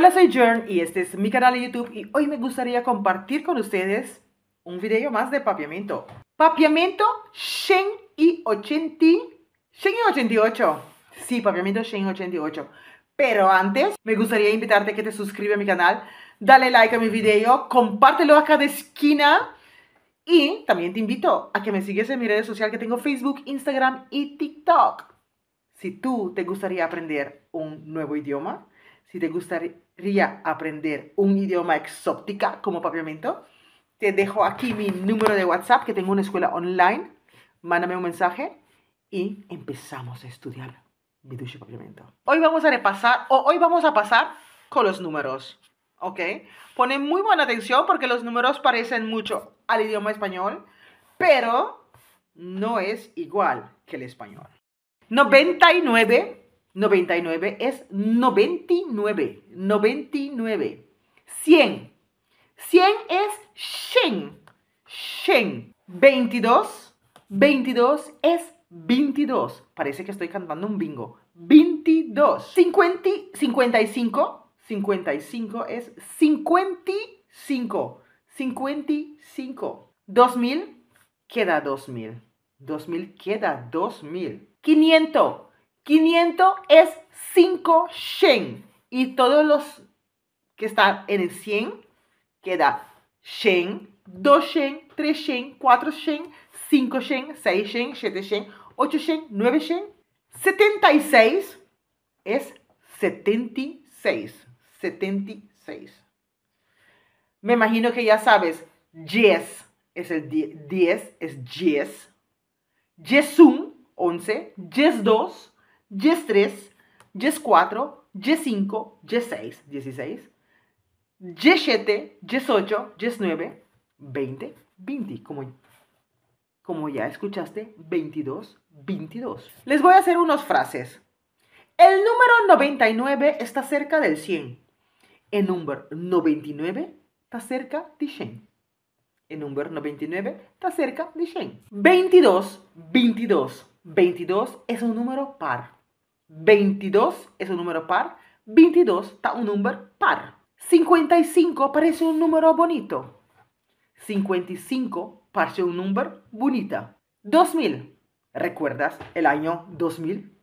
Hola, soy Jern y este es mi canal de YouTube y hoy me gustaría compartir con ustedes un video más de papiamento. Papiamento 188. Sí, papiamento 188. Pero antes me gustaría invitarte a que te suscribas a mi canal, dale like a mi video, compártelo a cada esquina y también te invito a que me sigas en mis redes sociales que tengo Facebook, Instagram y TikTok. Si tú te gustaría aprender un nuevo idioma, si te gustaría aprender un idioma exótica como papiamento, te dejo aquí mi número de WhatsApp, que tengo una escuela online. Mándame un mensaje y empezamos a estudiar Vidushi papiamento. Hoy vamos a pasar con los números, ¿ok? Ponen muy buena atención porque los números parecen mucho al idioma español, pero no es igual que el español. 99 es 99. 100 es shen. 22 es 22. Parece que estoy cantando un bingo. 22. 55 es 55. 2000 queda 2000. 2000 queda 2000. 500 es 5 shen. Y todos los que están en el 100 queda shen, 2 shen, 3 shen, 4 shen, 5 shen, 6 shen, 7 shen, 8 shen, 9 shen. 76 es 76. Me imagino que ya sabes, 10 es el 10, es 10. Yesun, 11, Yes2, Yes3, Yes4, Yes5, Yes6, 16, Yes7, Yes8, Yes9, 20, como ya escuchaste, 22. Les voy a hacer unas frases. El número 99 está cerca del 100. El número 99 está cerca de 100. El número 99 está cerca de 100. 22 es un número par. 22 es un número par. 22 está un número par. 55 parece un número bonito. 55 parece un número bonita. 2000. ¿Recuerdas el año 2000?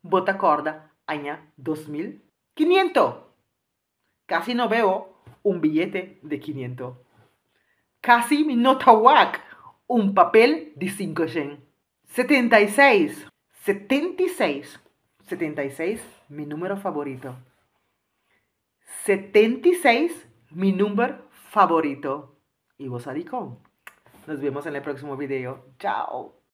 Bota corda, año 2000. 500. Casi no veo un billete de 500. Casi mi nota WAC, un papel de 5 yen. 76, mi número favorito. 76, mi número favorito. Y vos, adicón. Nos vemos en el próximo video. Chao.